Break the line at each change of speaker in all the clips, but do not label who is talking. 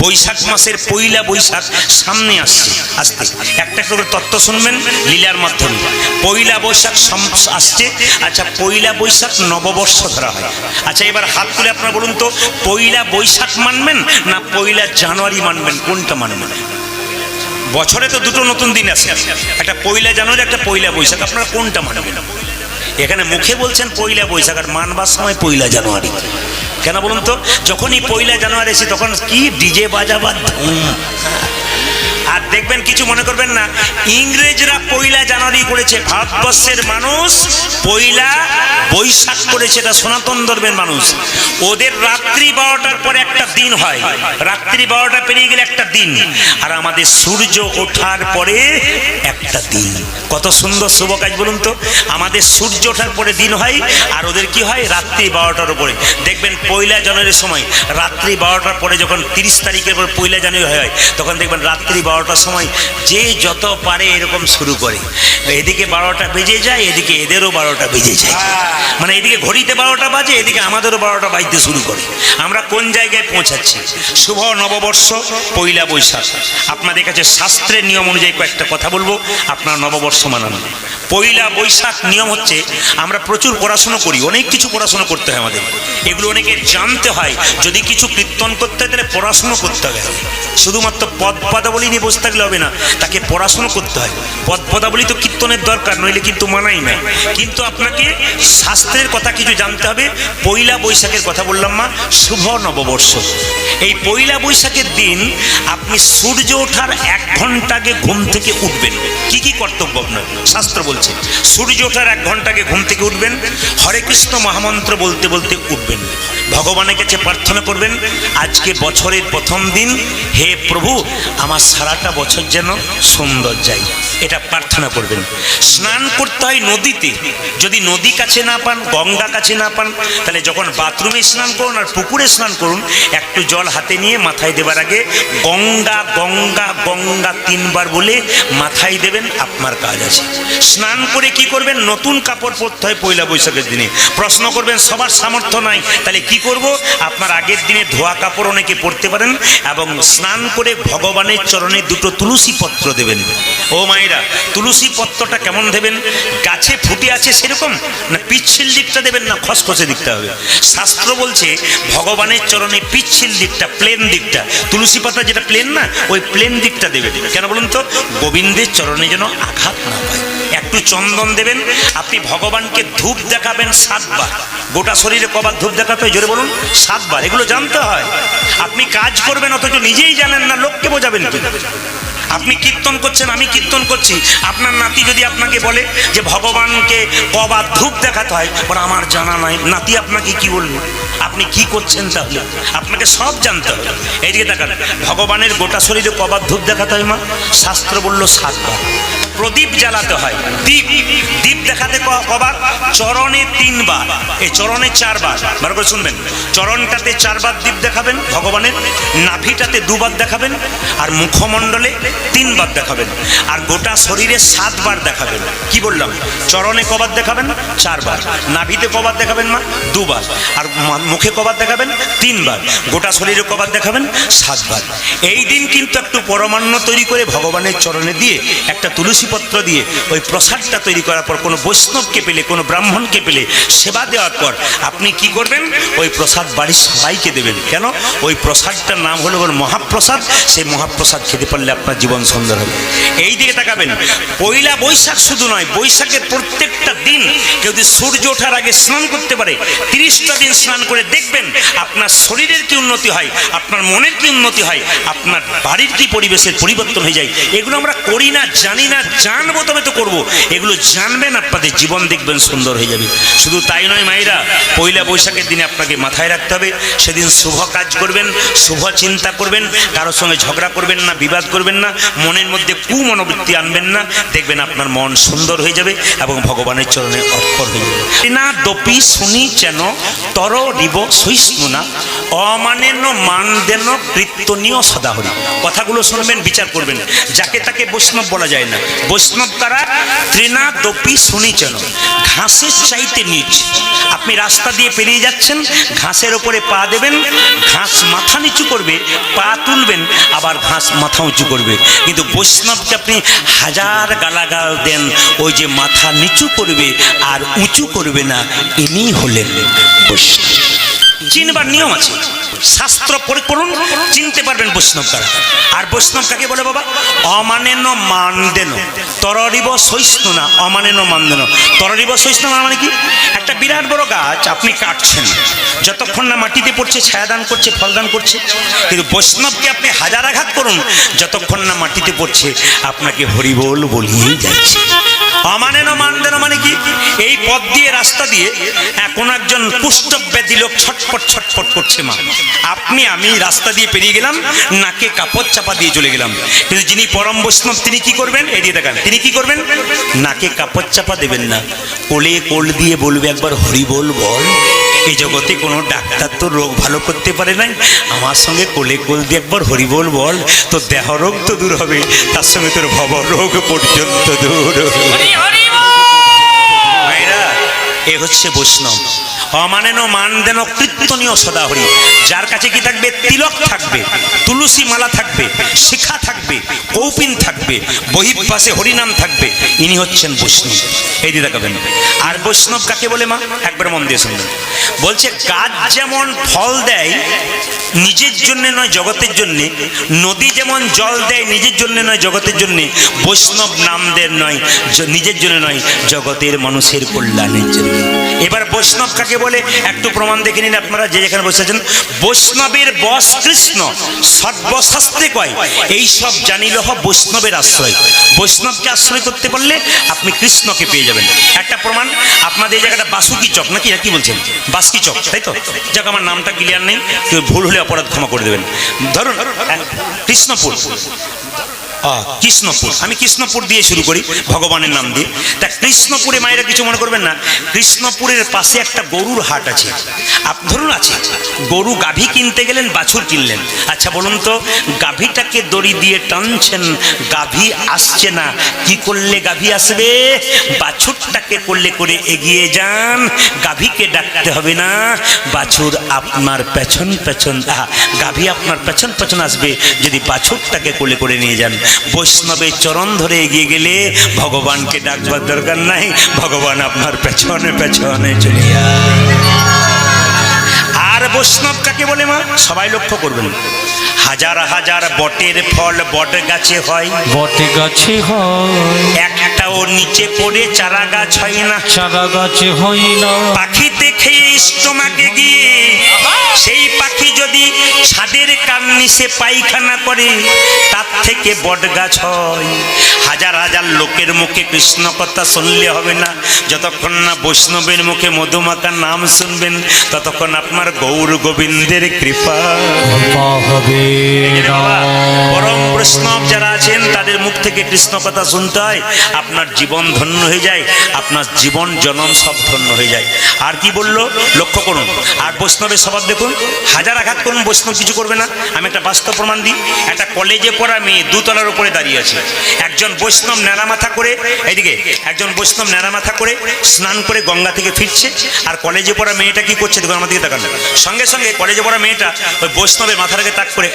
বৈশাখ মাসের পয়লা বৈশাখ সামনে আসছে। আসতে একটা করে তত্ত্ব শুনবেন লীলার মাধ্যমে। পয়লা বৈশাখ আসছে। আচ্ছা, পয়লা বৈশাখ নববর্ষ ধরা হয়। আচ্ছা, এবার হাত তুলে আপনারা বলুন তো, পয়লা বৈশাখ মানবেন না পয়লা জানুয়ারি মানবেন? কোনটা মানবেন? বছরে তো দুটো নতুন দিন আছে, একটা পয়লা জানুয়ারি, একটা পয়লা বৈশাখ। আপনারা কোনটা মানবেন? এখানে মুখে বলছেন পয়লা বৈশাখ, আর মানবার সময় পয়লা জানুয়ারি। কেন বলুন তো? যখনই পয়লা জানুয়ারি এসে তখন কি ডিজে বাজাবার ধুম। আর দেখবেন, কিছু মনে করবেন না, ইংরেজরা পয়লা জানুয়ারি করেছে, ভারতবর্ষের মানুষ পয়লা বৈশাখ করেছে। এটা সনাতন ধর্মের মানুষ। ওদের রাত্রি 12টার পরে একটা দিন হয়, রাত্রি 12টা পেরিয়ে গেলে একটা দিন, আর আমাদের সূর্য ওঠার পরে একটা দিন। কত সুন্দর শুভ কাজ বলুন তো। আমাদের সূর্য ওঠার পরে দিন হয়, আর ওদের কি হয়? রাত্রি 12টার উপরে। দেখবেন পয়লা জানুয়ারির সময় রাত্রি 12টার পরে, যখন 30 তারিখের পর পয়লা জানুয়ারি হয়, তখন দেখবেন রাত্রি 12টার সময় যে যত পারে এরকম শুরু করে। এদিকে 12টা বেজে যায়, এদিকে এদেরও 12টা বেজে যায়। মানে এদিকে ঘড়িতে 12টা বাজে, এদিকে আমাদেরও 12টা বাজতে শুরু করে। আমরা কোন জায়গায় পৌঁছাচ্ছি? শুভ নববর্ষ পয়লা বৈশাখ। আপনাদের কাছে শাস্ত্রের নিয়ম অনুযায়ী কয়েকটা কথা বলবো, আপনারা নববর্ষ মানান। পয়লা বৈশাখ নিয়ম হচ্ছে, আমরা প্রচুর পড়াশোনা করি, অনেক কিছু পড়াশোনা করতে হয় আমাদের, এগুলো অনেকে জানতে হয়। যদি কিছু কীর্তন করতে হয় তাহলে পড়াশুনো করতে হবে। শুধুমাত্র পদ পদাবলী নিয়ে বসে থাকলে হবে না, তাকে পড়াশুনো করতে হয়। পদ পদাবলী তো কীর্তনের দরকার, নইলে কিন্তু মানাই না। কিন্তু আপনাকে শাস্ত্রের কথা কিছু জানতে হবে। পয়লা বৈশাখের কথা বললাম মা, শুভ নববর্ষ। এই পয়লা বৈশাখের দিন আপনি সূর্য ওঠার 1 ঘন্টা আগে ঘুম থেকে উঠবেন। কি কি কর্তব্য আপনার? শাস্ত্র বলছে সূর্য ওঠার 1 ঘন্টা আগে ঘুম থেকে উঠবেন, হরে কৃষ্ণ মহামন্ত্র বলতে বলতে উঠবেন, ভগবানের কাছে প্রার্থনা করবেন, আজকে বছরের প্রথম দিন, হে প্রভু আমার সারাটা বছর যেন সুন্দর যায়, এটা প্রার্থনা করবেন। স্নান করতে হয় নদীতে। যদি নদী কাছে না পান, গঙ্গা কাছে না পান, তাহলে যখন বাথরুমে স্নান করুন আর পুকুরে স্নান করুন, একটু জল হাতে নিয়ে মাথায় দেবার আগে গঙ্গা গঙ্গা গঙ্গা 3 বার বলে মাথায় দেবেন, আপনার কাজ আছে। স্নান করে কি করবেন? নতুন কাপড় পরতে হয় পয়লা বৈশাখের দিনে। প্রশ্ন করবেন সবার সামর্থ্য নাই, তাহলে কি করব? আপনার আগের দিনে ধোয়া কাপড় অনেকে পরতে পারেন, এবং স্নান করে ভগবানের চরণে 2টো তুলসী পত্র দেবেন। ও মায়েরা, তুলসী পত্রটা কেমন দেবেন? গাছে ফুটে আছে সেরকম না, পিচ্ছিল দিকটা দেবেন না খসখসে দিকটা হবে? শাস্ত্র বলছে ভগবানের চরণে পিচ্ছিল দিকটা, প্লেন দিকটা, তুলসী পাতা যেটা প্লেন না, ওই প্লেন দিকটা দেবেন। কেন বলুন তো? গোবিন্দের চরণে যেন আঘাত না পায়। একটু চন্দন দেবেন। আপনি ভগবানকে ধূপ দেখাবেন 7 বার। গোটা শরীরে কবার ধূপ দেখাতে হয়? জোরে বলুন। 7 বার। এগুলো জানতে হয়। আপনি কাজ করবেন অথচ নিজেই জানেন না, লোককে বোঝাবেন কি? আপনি কীর্তন করছেন, আমি কীর্তন করছি, আপনার নাতি যদি আপনাকে বলে যে ভগবানকে কবার ধূপ দেখাতে হয়, বলে আমার জানা নাই, নাতি আপনাকে কি বলবে? আপনি কি করছেন? তাহলে আপনাকে সব জানতে হবে। এইদিকে দেখান, ভগবানের গোটা শরীরে কবার ধূপ দেখাতে হয় মা? শাস্ত্র বলল 7 বার। প্রদীপ জ্বালাতে হয়। দীপ দেখাতে কবার? চরণে 3 বার, এই চরণে 4 বার। ভালো করে শুনবেন, চরণটাতে 4 বার দীপ দেখাবেন ভগবানের, নাভিটাতে 2 বার দেখাবেন, আর মুখমণ্ডলে 3 বার দেখাবেন, আর গোটা শরীরে 7 বার দেখাবেন। কি বললাম? চরণে কবার দেখাবেন? 4 বার। নাভিতে কবার দেখাবেন মা? 2 বার। আর মুখে কবার দেখাবেন? 3 বার। গোটা শরীরে কবার দেখাবেন? 7 বার। এই দিন কিন্তু একটু পরমান্ন তৈরি করে ভগবানের চরণে দিয়ে, একটা তুলসী পত্র দিয়ে ওই প্রসাদটা তৈরি করার পর, কোনো বৈষ্ণবকে পেলে, কোনো ব্রাহ্মণকে পেলে সেবা দেওয়ার পর আপনি কি করবেন? ওই প্রসাদ বাড়ির সবাইকে দেবেন। কেন? ওই প্রসাদটার নাম হলো মহাপ্রসাদ। সেই মহাপ্রসাদ খেতে পারলে আপনার জীবন সুন্দর হবে। এই দিকে তাকাবেন। পয়লা বৈশাখ শুধু নয়, বৈশাখের প্রত্যেকটা দিন কেউ যদি সূর্য ওঠার আগে স্নান করতে পারে, 30টা দিন স্নান করে দেখবেন আপনার শরীরের কি উন্নতি হয়, আপনার মনের কি উন্নতি হয়, আপনার বাড়ির কি পরিবেশের পরিবর্তন হয়ে যায়। এগুলো আমরা করি না, জানি না, জানবো তবে তো করবো। এগুলো জানবেন, আপনাদের জীবন দেখবেন সুন্দর হয়ে যাবে। শুধু তাই নয় মায়েরা, পয়লা বৈশাখের দিনে আপনাকে মাথায় রাখতে হবে, সেদিন শুভ কাজ করবেন, শুভ চিন্তা করবেন, কারোর সঙ্গে ঝগড়া করবেন না, বিবাদ করবেন না, মনের মধ্যে কুমনোবৃত্তি আনবেন না। দেখবেন আপনার মন সুন্দর হয়ে যাবে এবং ভগবানের চরণে অর্পণ হয়ে যাবে। না দপি শুনি চেন তর রিব সহিষ্ণু না অমানেন মান দেন কীর্তনীয় সদাহরি। কথাগুলো শুনবেন, বিচার করবেন। যাকে তাকে বৈষ্ণব বলা যায় না, বৈষ্ণব কারা? তৃণাদপি শুনিচন, ঘাসের চাইতে নিচ। আপনি রাস্তা দিয়ে পেরিয়ে যাচ্ছেন, ঘাসের ওপরে পা দেবেন, ঘাস মাথা নিচু করবে, পা তুলবেন, আবার ঘাস মাথা উঁচু করবে। কিন্তু বৈষ্ণবকে আপনি হাজার গালাগাল দেন, ওই যে মাথা নিচু করবে আর উঁচু করবে না, ইনি হলেন বৈষ্ণব। চিনবার নিয়ম আছে, শাস্ত্র পড়ে করুন, চিনতে পারবেন বৈষ্ণব কারা। আর বৈষ্ণব কাকে বলে বাবা? অমানেন মানদেন তররিব সহিষ্ণু না, অমানেন মানদেন তররিব সহিষ্ণু না। মানে কি? একটা বিরাট বড় গাছ আপনি কাটছেন, যতক্ষণ না মাটিতে পড়ছে ছায়াদান করছে, ফলদান করছে। কিন্তু বৈষ্ণবকে আপনি হাজার আঘাত করুন, যতক্ষণ না মাটিতে পড়ছে আপনাকে হরিবোল বলিয়েই যাচ্ছে। অমানেন মানদেন মানে কি? এই পথ দিয়ে, রাস্তা দিয়ে কোন একজন কুষ্ঠব্যাধি লোক ছটপট ছটপট করছে, মা আপনি আমি রাস্তা দিয়ে পেরিয়ে গেলাম, নাকে কাপড় চাপা দিয়ে চলে গেলাম। কিন্তু যিনি পরম বৈষ্ণব তিনি কি করবেন? এড়িয়ে দেখান। তিনি কি করবেন? নাকে কাপড় চাপা দেবেন না, কোলে কোল দিয়ে বলবে একবার হরি বল বল। এই জগতে কোনো ডাক্তার তো রোগ ভালো করতে পারে নাই, আমার সঙ্গে কোলে কোল দিয়ে একবার হরি বল বল, তো দেহ রোগ তো দূর হবে, তার সঙ্গে তোর ভব রোগ পর্যন্ত দূর হবে। এ হচ্ছে বৈষ্ণব। অমানেন মানদেন কীর্তনীয় সদাহরি। যার কাছে কি থাকবে? তিলক থাকবে, তুলসী মালা থাকবে, শিখা থাকবে, কৌপিন থাকবে, বহিঃপাশে হরিনাম থাকবে, ইনি হচ্ছেন বৈষ্ণব। এই দিয়ে দেখাবেন। আর বৈষ্ণব কাকে বলে মা? একবার মন দিয়ে শুনবেন। বলছে গাছ যেমন ফল দেয় নিজের জন্য নয় জগতের জন্যে, নদী যেমন জল দেয় নিজের জন্য নয় জগতের জন্যে, বৈষ্ণব নাম দেন নয় নিজের জন্য নয়, জগতের মানুষের কল্যাণের জন্য। এবার বৈষ্ণব কাকে বলে একটু প্রমাণ দেখে নিন আপনারা, যে যেখানে বসেছেন। বৈষ্ণবের বশ কৃষ্ণ, সর্বশাস্ত্রে কয় এই সব জানিলহ বৈষ্ণবের আশ্রয়। বৈষ্ণবকে আশ্রয় করতে পারলে আপনি কৃষ্ণকে পেয়ে যাবেন। একটা প্রমাণ, আপনাদের এই জায়গাটা বাসুকি চক নাকি, কি বলছেন? বাসকি চক, তাই তো? যাক, আমার নামটা ক্লিয়ার নেই, কেউ ভুল হলে অপরাধ ক্ষমা করে দেবেন। ধরুন কৃষ্ণপুর, কৃষ্ণপুর, আমি কৃষ্ণপুর দিয়ে শুরু করি ভগবানের নাম দিয়ে। তা কৃষ্ণপুরে মায়েরা কিছু মনে করবেন না, কৃষ্ণপুরের পাশে একটা গরুর হাট আছে। ধরুন আছে, গরু গাভী কিনতে গেলেন, বাছুর কিনলেন। আচ্ছা বলুন তো, গাভীটাকে দড়ি দিয়ে টানছেন, গাভী আসছে না, কি করলে গাভী আসবে? বাছুরটাকে করলে করে এগিয়ে যান, গাভীকে ডাকতে হবে না, বাছুর আপনার পেছন পেছন, গাভী আপনার পেছন পেছন আসবে যদি বাছুরটাকে কোলে করে নিয়ে যান। বৈষ্ণবের চরণ ধরে এগিয়ে গেলে ভগবানকে ডাকবার দরকার নাই, ভগবান আপনার পেছনে পেছনে চলে যায়। আর বৈষ্ণব কাকে বলে মা? সবাই লক্ষ্য করবেন। হাজার হাজার বটের ফল বট গাছে হয়,
বট গাছে হয়,
একটাও নিচে পড়ে চারা গাছ হয় না,
চারা গাছে হয় না।
পাখিতে খেয়ে স্টোমাকে গিয়ে সেই পাখি যদি ছাদের কার্নিশে পায়খানা করে, তার থেকে বট গাছ হয়। হাজার হাজার লোকের মুখে কৃষ্ণ কথা শুনলে হবে না, যতক্ষণ না বৈষ্ণবের মুখে মধুমাখার নাম শুনবেন, ততক্ষণ আপনার গৌর গোবিন্দের কৃপা হবে। পরম বৈষ্ণব যারা আছেন তাদের মুখ থেকে কৃষ্ণ কথা শুনতে হয়, আপনার জীবন ধন্য হয়ে যায়, আপনার জীবন জনম সব ধন্য হয়ে যায়। আর কি বললো লক্ষ্য করুন। আর বৈষ্ণবের স্বভাব দেখুন, হাজার আঘাত করুন, বৈষ্ণব কিছু করবে না। আমি একটা বাস্তব প্রমাণ দিই। একটা কলেজে পড়া মেয়ে দুতলার উপরে দাঁড়িয়ে আছে, একজন বৈষ্ণব ন্যাড়া মাথা করে, এইদিকে একজন বৈষ্ণব ন্যাড়া মাথা করে স্নান করে গঙ্গা থেকে ফিরছে, আর কলেজে পড়া মেয়েটা কি করছে দেখুন, আমার দিকে তাকান। সঙ্গে সঙ্গে কলেজে পড়া মেয়েটা ওই বৈষ্ণবের মাথাটাকে তাক করে,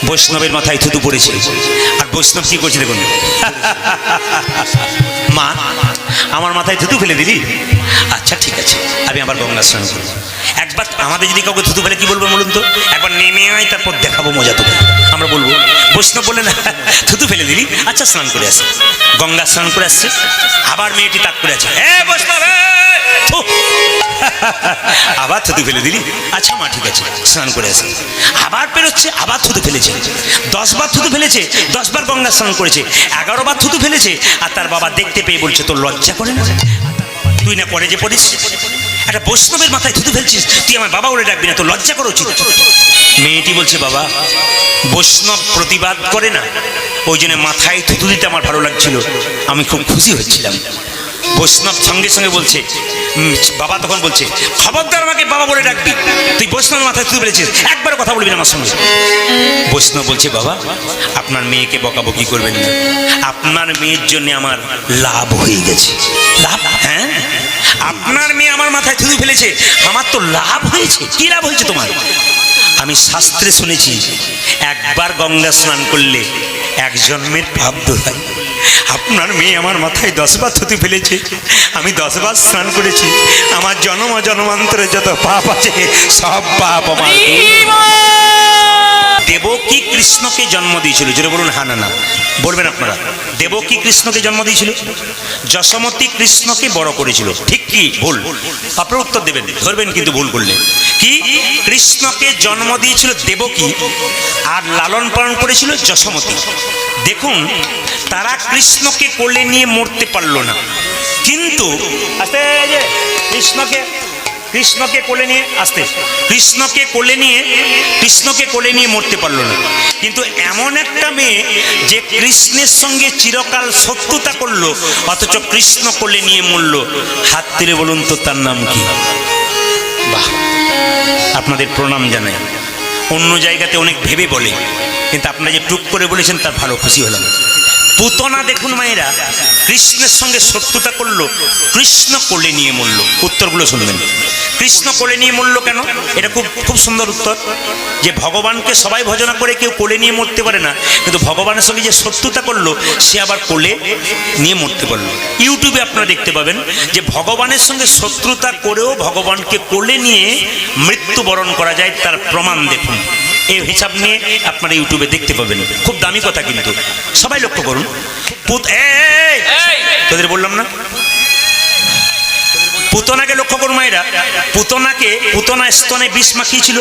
বৈষ্ণবের মাথায় থুতু পড়েছে। আর বৈষ্ণব কি করছে দেখুন, মা আমার মাথায় থুতু ফেলে দিলি, আচ্ছা ঠিক আছে আমি আবার গঙ্গা স্নান করবো। একবার আমাদের যদি কাউকে থুতু ফেলে কি বলবো বলুন তো? একবার নেমে আয়, তারপর দেখাবো মজা তোকে, আমরা বলবো। বৈষ্ণব বলে না, থুতু ফেলে দিলি, আচ্ছা স্নান করে আসে, গঙ্গা স্নান করে আসছে, আবার মেয়েটি তাক করে আছে, আবার থুতু ফেলে দিলি, আচ্ছা মা ঠিক আছে স্নান করে আসে, আবার পেরোচ্ছে, আবার থুতু ফেলেছে, 10 বার থুতু ফেলেছে, 10 বার গঙ্গা স্নান করেছে, 11 বার থুতু ফেলেছে। আর তার বাবা দেখতে পেয়ে বলছে, তোর লজ্জা করে না? তুই না কলেজে পড়িস, একটা বৈষ্ণবের মাথায় থুতু ফেলছিস, তুই আমার বাবা বলে ডাকবি না, তোর লজ্জা করা উচিত। মেয়েটি বলছে, বাবা বৈষ্ণব প্রতিবাদ করে না, ওই জন্য মাথায় থুতু দিতে আমার ভালো লাগছিল, আমি খুব খুশি হচ্ছিলাম। বৈষ্ণব সঙ্গে সঙ্গে বলছে, বাবা তখন বলছে, খবরদার আমাকে বাবা বলে ডাকবি, তুই বৈষ্ণব মাথায় তুই বলেছিস, একবার কথা বলবি না আমার সঙ্গে। বৈষ্ণব বলছে, বাবা আপনার মেয়েকে বকাবকি করবেন না, আপনার মেয়ের জন্য আমার লাভ হয়ে গেছে। লাভ? হ্যাঁ, আপনার মেয়ে আমার মাথায় থুতু ফেলেছে, আমার তো লাভ হয়েছে। কি লাভ হয়েছে তোমার? আমি শাস্ত্রে শুনেছি, একবার গঙ্গা স্নান করলে এক জন্মের পাপ দোহাই। আপনার মেয়ে আমার মাথায় 10 বার থুতু ফেলেছে, আমি 10 বার স্নান করেছি, আমার জন্ম জন্মান্তরে যত পাপ আছে সব পাপ আমার। দেবকী কৃষ্ণকে জন্ম দিয়েছিল, জোরে বলুন হ্যাঁ না না বলবেন আপনারা। দেবকী কৃষ্ণকে জন্ম দিয়েছিল, যশোমতী কৃষ্ণকে বড় করেছিল। ঠিক কি ভুল? আপনারা উত্তর দেবেন, ধরবেন কিন্তু ভুল করলে। কি? কৃষ্ণকে জন্ম দিয়েছিল দেবকী, আর লালন পালন করেছিল যশোমতী। দেখুন, তারা কৃষ্ণকে কোলে নিয়ে মরতে পারলো না, কিন্তু কৃষ্ণকে কোলে নিয়ে কৃষ্ণকে কোলে নিয়ে মরতে পারলো না। কিন্তু এমন একটা মেয়ে যে কৃষ্ণের সঙ্গে চিরকাল শত্রুতা করলো, অথচ কৃষ্ণ কোলে নিয়ে মরলো, হাত তুলে বলুন তো তার নাম কি? বাহ, আপনাদের প্রণাম জানাই। অন্য জায়গাতে অনেক ভেবে বলে, কিন্তু আপনারা যে টুক করে বলেছেন তার ভালো খুশি হলাম। পুতনা দেখুন মায়েরা, কৃষ্ণের সঙ্গে শত্রুতা করলো, কৃষ্ণ কোলে নিয়ে মরল। উত্তরগুলো শুনবেন। কৃষ্ণ কোলে নিয়ে মরল কেন? এটা খুব সুন্দর উত্তর, যে ভগবানকে সবাই ভজনা করে কেউ কোলে নিয়ে মরতে পারে না, কিন্তু ভগবানের সঙ্গে যে শত্রুতা করলো সে আবার কোলে নিয়ে মরতে পারলো। ইউটিউবে আপনারা দেখতে পাবেন যে ভগবানের সঙ্গে শত্রুতা করেও ভগবানকে কোলে নিয়ে মৃত্যুবরণ করা যায়, তার প্রমাণ দেখুন। এই হিসাব নিয়ে আপনারা ইউটিউবে দেখতে পাবেন, খুব দামি কথা, কিন্তু সবাই লক্ষ্য করুন। তোদের বললাম না, পুতনাকে লক্ষ্য করুন মায়েরা। পুতনা স্তনে বিষ মাখিয়েছিল।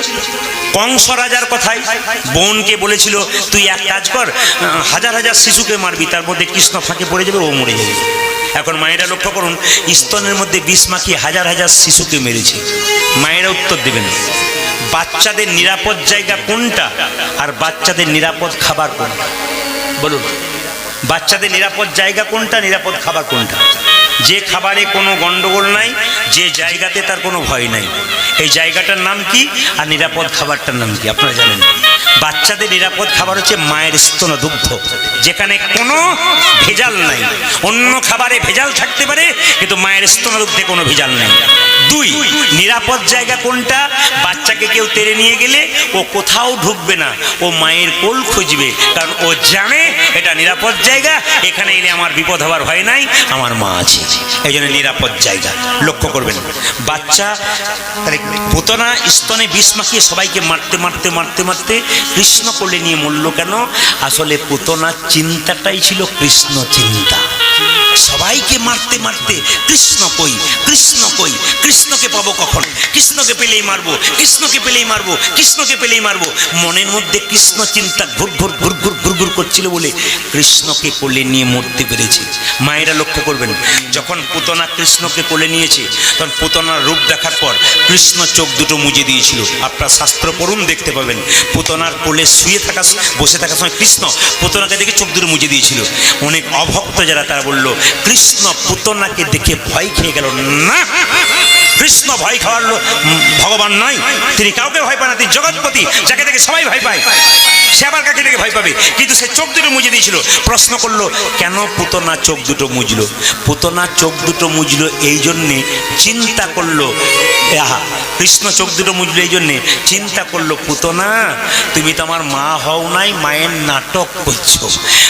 কংস রাজার কথায় বোনকে বলেছিল, তুই এক কাজ কর, হাজার হাজার শিশুকে মারবি, তার মধ্যে কৃষ্ণ ফাঁকে পড়ে যাবে, ও মরে যাবে। এখন মায়েরা লক্ষ্য করুন, স্তনের মধ্যে বিষ মাখিয়ে হাজার হাজার শিশুকে মেরেছে। মায়েরা উত্তর দেবেন, বাচ্চাদের নিরাপদ জায়গা কোনটা আর বাচ্চাদের নিরাপদ খাবার কোনটা? বলুন, বাচ্চাদের নিরাপদ জায়গা কোনটা, নিরাপদ খাবার কোনটা? যে খাবারে কোনো গন্ডগোল নাই, যে জায়গাতে তার কোনো ভয় নাই, এই জায়গাটার নাম কি আর নিরাপদ খাবারটার নাম কি আপনারা জানেন? বাচ্চাদের নিরাপদ খাবার হচ্ছে মায়ের স্তন দুগ্ধ, যেখানে কোনো ভেজাল নাই। অন্য খাবারে ভেজাল থাকতে পারে, কিন্তু মায়ের স্তন দুগ্ধে কোনো ভেজাল নেই। 2, নিরাপদ জায়গা কোনটা? বাচ্চাকে কেউ তেড়ে নিয়ে গেলে ও কোথাও ঢুকবে না, ও মায়ের কোল খুঁজবে, কারণ ও জানে এটা নিরাপদ জায়গা, এখানে এলে আমার বিপদ হওয়ার ভয় নাই, আমার মা আছে। এই জন্য নিরাপদ জায়গা লক্ষ্য করবেন। বাচ্চা পুতনা স্তনে বিষ মাখিয়ে সবাইকে মারতে মারতে মারতে মারতে কৃষ্ণ কোলে নিয়ে মরল কেন? আসলে পুতনার চিন্তাটাই ছিল কৃষ্ণ চিন্তা। সবাইকে মারতে মারতে কৃষ্ণ কই, কৃষ্ণ কই, কৃষ্ণকে পাবো কখন, কৃষ্ণকে পেলেই মারবো, কৃষ্ণকে পেলেই মারবো, কৃষ্ণকে পেলেই মারবো। মনের মধ্যে কৃষ্ণ চিন্তা ঘুর ঘুর ঘুর ঘুর ঘুর ঘুর করছিল বলে কৃষ্ণকে কোলে নিয়ে মরতে পেরেছে। মায়েরা লক্ষ্য করবেন, যখন পুতনা কৃষ্ণকে কোলে নিয়েছে, তখন পুতনার রূপ দেখার পর কৃষ্ণ চোখ দুটো মুজে দিয়েছিল। আপনার শাস্ত্র পড়ুন, দেখতে পাবেন পুতনার কোলে বসে থাকার সময় কৃষ্ণ পুতনাকে দেখে চোখ দুটো মুজে দিয়েছিল। অনেক অভক্ত যারা, তারা বলল, কৃষ্ণ পুতনাকে দেখে ভয় খেয়ে গেল। না, কৃষ্ণ ভয় খাওয়ার ভগবান নয়, তিনি কাউকে ভয় পান না, তিনি জগৎপতি, যাকে দেখে সবাই ভয় পায়, সে আবার কাকে দেখে ভয় পাবে? কিন্তু সে চোখ দুটো মুজে দিয়েছিল। প্রশ্ন করলো, কেন পুতনা চোখ দুটো মুজলো? পুতনা চোখ দুটো মুজলো এই জন্যে, চিন্তা করলো, কৃষ্ণ চোখ দুটো মুজলো এই জন্যে, চিন্তা করলো, পুতনা তুমি তো আমার মা হও নাই, মায়ের নাটক করছো,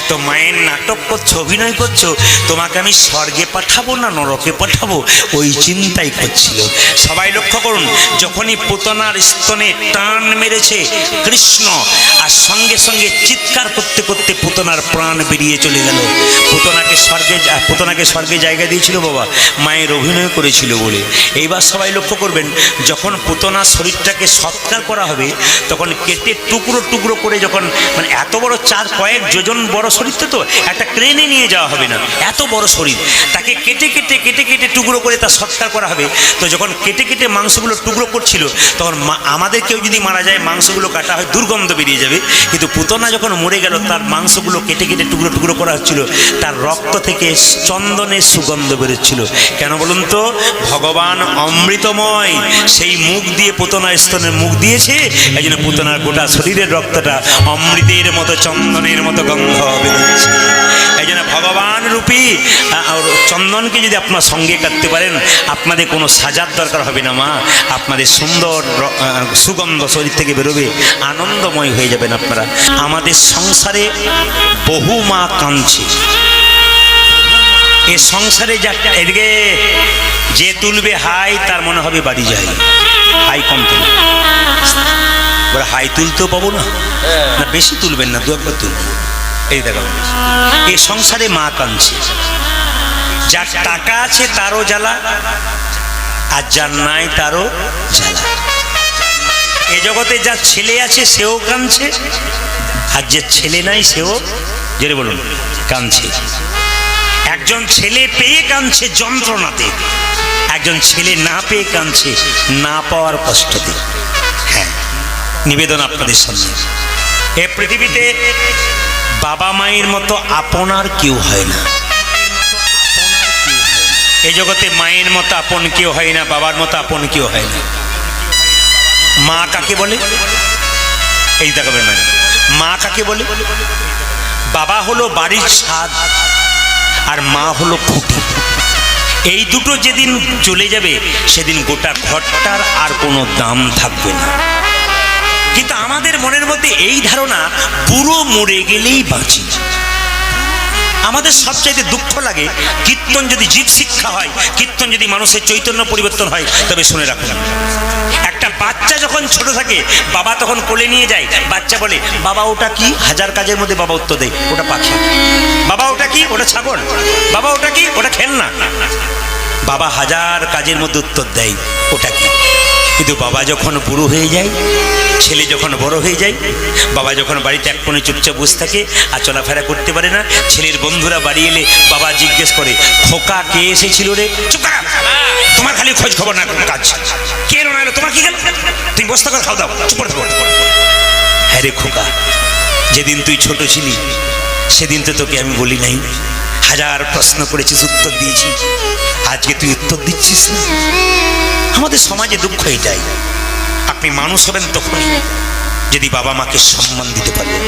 তো মায়ের নাটক করছো, অভিনয় করছো, তোমাকে আমি স্বর্গে পাঠাবো না নরকে পাঠাবো, ওই চিন্তাই করছিল। সবাই লক্ষ্য করুন, যখনই পুতনার স্তনে টান মেরেছে কৃষ্ণ, আর সঙ্গে সঙ্গে চিৎকার করতে করতে পুতনার প্রাণ বেরিয়ে চলে গেল। পুতনাকে স্বর্গে জায়গা দিয়েছিল বাবা, মায়ের অভিনয় করেছিল বলে। এইবার সবাই লক্ষ্য করবেন, যখন পুতনার শরীরটাকে সৎকার করা হবে, তখন কেটে টুকরো টুকরো করে, যখন মানে এত বড় কয়েক যোজন বড় শরীরটা, তো একটা ক্রেনে নিয়ে যাওয়া হবে না, এত বড় শরীর, তাকে কেটে কেটে কেটে কেটে টুকরো করে তার সৎকার করা হবে। তো যখন কেটে কেটে মাংসগুলো টুকরো করছিল, তখন আমাদের কেউ যদি মারা যায় মাংসগুলো কাটা হয়, দুর্গন্ধ বেরিয়ে যাবে। কিন্তু পুতনা যখন মরে গেল, তার মাংসগুলো কেটে কেটে টুকরো টুকরো করা হচ্ছিল, তার রক্ত থেকে চন্দনের সুগন্ধ বেরোচ্ছিল। কেন বলুন তো? ভগবান অমৃতময়, সেই মুখ দিয়ে পুতনার স্তনের মুখ দিয়েছে, এই জন্য পুতনার গোটা শরীরের রক্তটা অমৃতের মতো চন্দনের মতো গন্ধ বেরোচ্ছে। এই জন্য ভগবান রূপী চন্দনকে যদি আপনার সঙ্গে কাটতে পারেন, আপনাদের কোনো সাজার দরকার হবে না মা, আপনাদের সুন্দর সুগন্ধ শরীর থেকে বেরোবে, আনন্দময় হয়ে যাবেন আপনারা। আমাদের সংসারে বহু মা কাঁদছে, এ সংসারে যা এদিকে যে তুলবে হাই, তার মনে হবে বাড়ি যায়, হাই কম তুলবে, হাই তুলতেও পাবো না, না বেশি তুলবেন না, দু একবার তুলবেন। এই দেখো, এই সংসারে মা কাঁদছে, যার টাকা আছে তারও জ্বালা, আর যার নাই তারও জ্বালা। এ জগতে যার ছেলে আছে সেও কাঁদছে, আর যে ছেলে নাই সেও, জেরে বলুন, কাঁদছে। একজন ছেলে পেয়ে কাঁদছে যন্ত্রণাতে, একজন ছেলে না পেয়ে কাঁদছে না পাওয়ার কষ্টতে। হ্যাঁ, নিবেদন আপনাদের সামনে, এ পৃথিবীতে বাবা মায়ের মতো আপনার কেউ হয় না। এই জগতে মায়ের মতো আপন কেউ হয় না, বাবার মতো আপন কেউ হয় না। মা কাকে বলে? এই দেখাবেন না, মা কাকে বলে? বাবা হলো বাড়ির ছাদ, আর মা হলো খুঁটি। এই দুটো যেদিন চলে যাবে, সেদিন গোটা ঘরটার আর কোনো দাম থাকবে না। কিন্তু আমাদের মনের মধ্যে এই ধারণা, পুরো মরে গেলেই বাঁচি। আমাদের সবচাইতে দুঃখ লাগে, কীর্তন যদি জীব শিক্ষা হয়, কীর্তন যদি মানুষের চৈতন্য পরিবর্তন হয়, তবে শুনে রাখুন, একটা বাচ্চা যখন ছোট থাকে, বাবা তখন কোলে নিয়ে যায়, বাচ্চা বলে বাবা ওটা কি? হাজার কাজের মধ্যে বাবা উত্তর দেয় ওটা পাখি। বাবা ওটা কি? ওটা ছাগল। বাবা ওটা কি? ওটা খেলনা। বাবা হাজার কাজের মধ্যে উত্তর দেয় ওটা কি। কিন্তু বাবা যখন বুড়ো হয়ে যায়, ছেলে যখন বড় হয়ে যায়, বাবা যখন বাড়িতে এক কোণে চুপচাপ বসে থাকে আর চলাফেরা করতে পারে না, ছেলের বন্ধুরা বাড়ি এলে বাবা জিজ্ঞেস করে, খোকা কে এসেছিল রে? চুপ কর, তোমার খালি খোঁজ খবর না কাজ, কে এলো না এলো, তোমার কি গেল? তুমি বসতে কর, খাও দাও, চুপ করে থাকো। হ্যাঁ রে খোকা, যেদিন তুই ছোট ছিলি সেদিন তো তোকে আমি বলি নাই, হাজার প্রশ্ন করেছিস, উত্তর দিয়েছি, আজকে তুই উত্তর দিচ্ছিস না। আমাদের সমাজে দুঃখ এটাই, আপনি মানুষ হবেন তখনই যদি বাবা মাকে সম্মান দিতে পারবেন।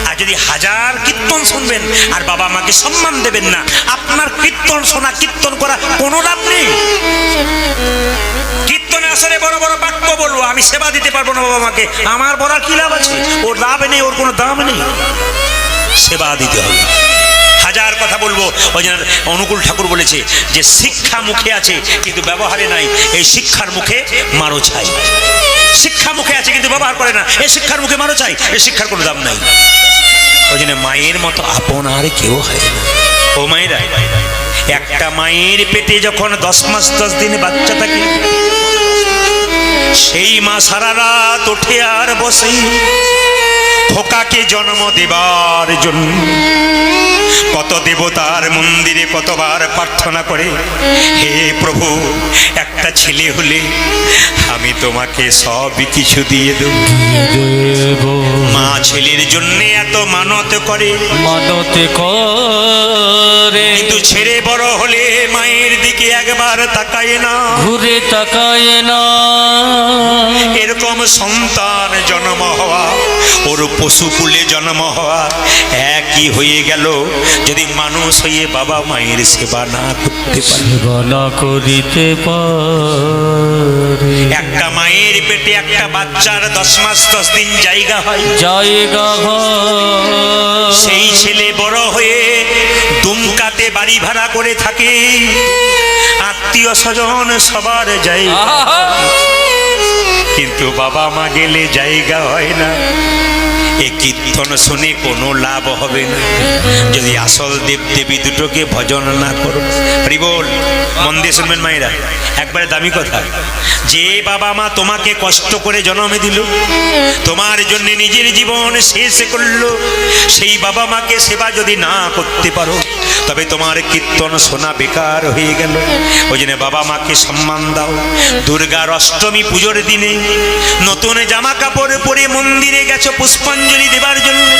আর যদি হাজার কীর্তন শুনবেন আর বাবা মাকে সম্মান দেবেন না, আপনার কীর্তন শোনা, কীর্তন করা কোনো লাভ নেই। কীর্তনে আসলে বড় বড় বাক্য বলবো, আমি সেবা দিতে পারবো না বাবা মাকে, আমার বলার কি লাভ আছে? ওর লাভ নেই, ওর কোনো দাম নেই। সেবা দিতে হবে, হাজার কথা বলবো। ওই জন্য অনুকূল ঠাকুর বলেছে যে শিক্ষা মুখে আছে কিন্তু ব্যবহারে নাই, এই শিক্ষার মুখে মারো ছাই। শিক্ষা মুখে আছে কিন্তু ব্যবহার করে না, এই শিক্ষার মুখে মারো চাই, এই শিক্ষার কোনো দাম নাই। ওই জন্য মায়ের মতো আপন আর কেউ হয় না। ও মায়েরা, একটা মায়ের পেটে যখন 10 মাস 10 দিন বাচ্চা থাকে, সেই মা সারা রাত ওঠে আর বসে খোকাকে জন্ম দেবার জন্য। কত দেবতার মন্দিরে কতবার প্রার্থনা করে, হে প্রভু একটা ছেলে হলে আমি তোমাকে সব কিছু দিয়ে দেব। মা ছেলের জন্য এত মানত করে, কিন্তু ছেড়ে বড় হলে মায়ের দিকে একবার তাকায় না,
ঘুরে তাকায় না।
এরকম সন্তান জন্ম হওয়া ওর পশুকুলে জন্ম হওয়া একই হয়ে গেল, যদি মানুষ হয়ে বাবা মায়ের সেবা না করতে পারে।
সেবা না করিতে পারে।
একটা মায়ের পেটে একটা বাচ্চার 10 মাস 10 দিন জায়গা হয়,
জায়গা হয়।
সেই ছেলে বড় হয়ে দুমকাতে বাড়ি ভাড়া করে থাকে, আত্মীয় স্বজন সবার জায়গা, কিন্তু বাবা মা গেলে জায়গা হয় না। এ কীর্তন শুনে কোনো লাভ হবে না যদি আসল দেব দেবী দুটোকে ভজন না করো। হরি বল। মন দিয়ে শুনবেন মায়েরা, একবারে দামি কথা। যে বাবা মা তোমাকে কষ্ট করে জন্ম দিল, তোমার জন্য নিজের জীবন শেষ করলো, সেই বাবা মাকে সেবা যদি না করতে পারো তবে তোমার কীর্তন শোনা বেকার হয়ে গেল। ওই জন্য বাবা মাকে সম্মান দাও। দুর্গার অষ্টমী পুজোর দিনে নতুন জামা কাপড় পরে মন্দিরে গেছো পুষ্পাঞ্জলি দেবার জন্য।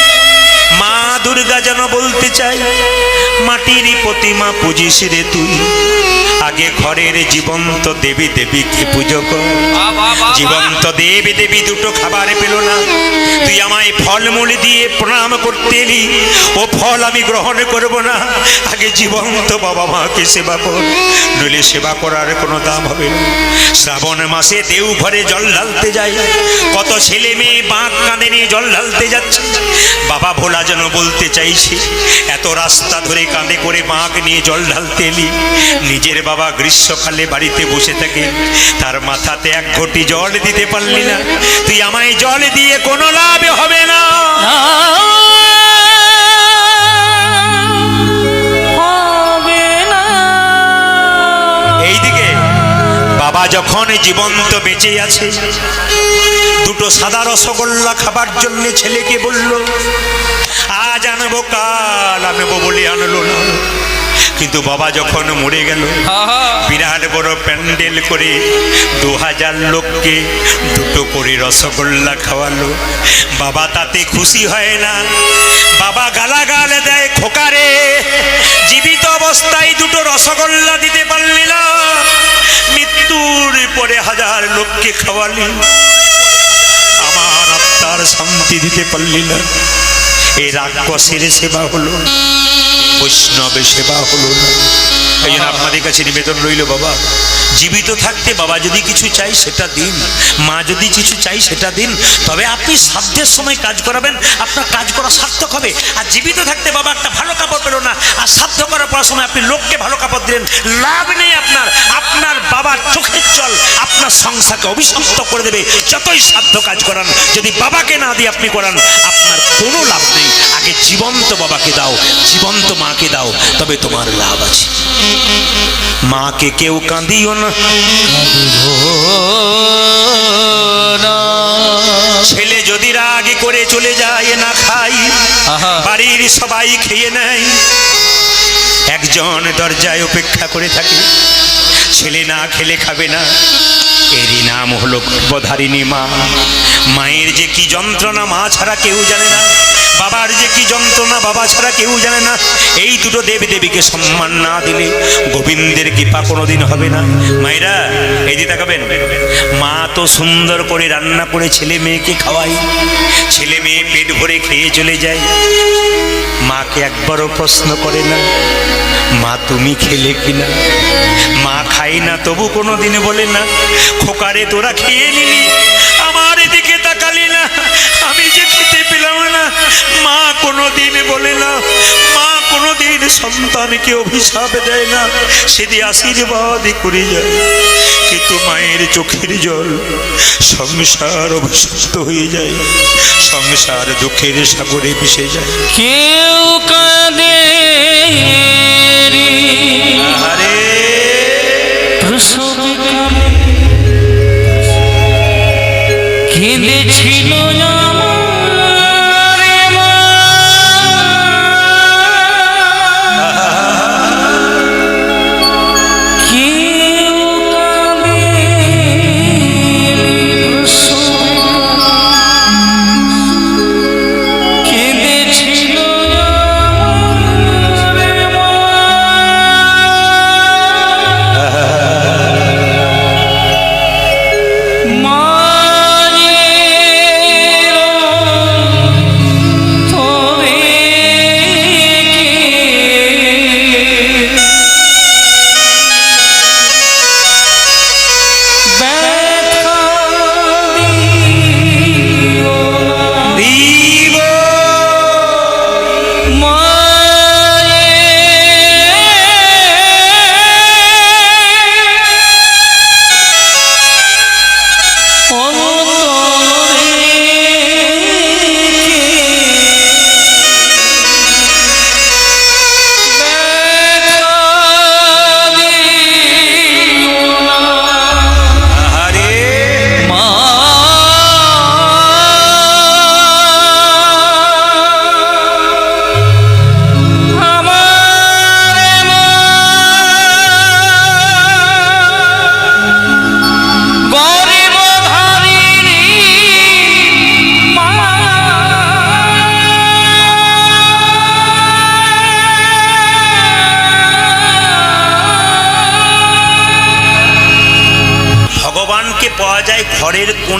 মা দুর্গা যেন বলতে চাই, মাটির প্রতিমা পুজিস রে তুই, আগে ঘরের জীবন্ত দেবী দেবীকে পুজো কর। জীবন্ত দেবী দেবী দুটো খাবার পেল না, তুই আমায় ফলমূল দিয়ে প্রণাম করতে এলি, ও ফল আমি গ্রহণ করব না। আগে জীবন্ত বাবা মাকে সেবা কর, নইলে সেবা করার কোনো দাম হবে না। শ্রাবণ মাসে দেউ ঘরে জল ঢালতে যাই, কত ছেলে মেয়ে বাঁক কাঁধে নিয়ে জল ঢালতে যাচ্ছে। বাবা ভোলা যেন বলতে চাইছে, এত রাস্তা ধরে কাঁধে করে বাঁক নিয়ে জল ঢালতে এলি, নিজের বাবা গ্রীষ্মকালে বাড়িতে বসে থাকে, তার মাথাতে এক ঘটি জল দিতে পারলি না, তুই আমায় জল দিয়ে কোনো লাভ হবে না। এইদিকে বাবা যখন জীবন্ত বেঁচে আছে, দুটো সাদা রসগোল্লা খাবার জন্য ছেলেকে বলল, আজ আনবো কাল আনবো বলে আনলো না। কিন্তু বাবা যখন মরে গেল, বিরাট বড় প্যান্ডেল করে 2000 লোককে দুটো করে রসগোল্লা খাওয়ালো। বাবা তাতে খুশি হয় না, বাবা গালাগাল দেয়, খোকারে জীবিত অবস্থায় দুটো রসগোল্লা দিতে পারলি না, মৃত্যুর পরে 1000 লোককে খাওয়ালি, আমার আত্মার শান্তি দিতে পারলি না। এই রাক্ষসের সেবা হলো, বৈষ্ণবের সেবা হলো না। এই জন্য আপনাদের কাছে নিবেদন রইল, বাবা জীবিত থাকতে বাবা যদি কিছু চাই সেটা দিন, মা যদি কিছু চাই সেটা দিন, তবে আপনি সাধ্যের সময় কাজ করাবেন, আপনার কাজ করা সার্থক হবে। আর জীবিত থাকতে বাবা একটা ভালো কাপড় পেল না, আর সাধ্য করার পর সময় আপনি লোককে ভালো কাপড় দিলেন, লাভ নেই আপনার। আপনার বাবার চোখের জল আপনার সংসারকে অভিশপ্ত করে দেবে। যতই সাধ্য কাজ করান, যদি বাবাকে না দিয়ে আপনি করান, আপনার কোনো লাভ নেই। আগে জীবন্ত বাবাকে দাও, জীবন্ত মাকে দাও, তবে তোমার লাভ আছে। মাকে কেউ কাঁদিও না, ছেলে যদি রাগে করে চলে যায় না খাই, বাড়ির সবাই খেয়ে নেয়, একজন দরজায় অপেক্ষা করে থাকে, ছেলে না খেলে খাবে না। এরই নাম হলো গর্ভধারিণী মা। মায়ের যে কি যন্ত্রণা মা ছাড়া কেউ জানে না, বাবার যে কি যন্ত্রণা বাবা ছাড়া কেউ জানে না। এই দুটো দেবী দেবীকে সম্মান না দিলে গোবিন্দের কৃপা কোনোদিন হবে না। মায়েরা এই দিকে তাকাবেন, মা তো সুন্দর করে রান্না করে ছেলে মেয়েকে খাওয়ায়, ছেলে মেয়ে পেট ভরে খেয়ে চলে যায়, মাকে একবারও প্রশ্ন করে না, মা তুমি খেলে কিনা? মা খাই না তবু কোনোদিন বলে না, খোকারে তোরা খেয়ে নিলি, আমার এদিকে তাকালি না, আমি যে খেতে পেলাম না। মা কোনোদিন বলে না, মা কোনোদিন সন্তানকে অভিশাপ দেয় না, সেদি আশীর্বাদই করে যায়। কিন্তু মায়ের চোখের জল সংসার অভিশপ্ত হয়ে যায়, সংসার দুঃখের সাগরে মিশে যায়।
কেউ কাঁদে রে
আরে
প্রসব কেঁদেছিল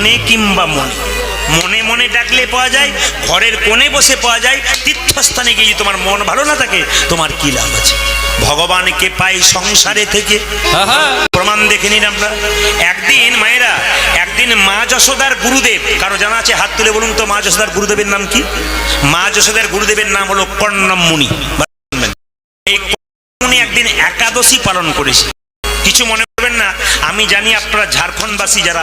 মনে কিংবা মনে, মনে মনে ডাকলে পাওয়া যায়, ঘরের কোণে বসে পাওয়া যায়, তীর্থস্থানে গিয়ে যদি তোমার মন ভালো না থাকে তোমার কি লাভ আছে? ভগবানকে পাই সংসারে থেকে, প্রমাণ দেখে নিন আমরা। একদিন মায়েরা, একদিন মা যশোদার গুরুদেব, কারো জানা আছে? হাত তুলে বলুন তো, মা যশোদার গুরুদেবের নাম কি? মা যশোদার গুরুদেবের নাম হলো কর্ণম মুনি। এই উনি একদিন একাদশী পালন করেছে। কিছু মনে করবেন না, আমি জানি আপনারা ঝাড়খণ্ডবাসী যারা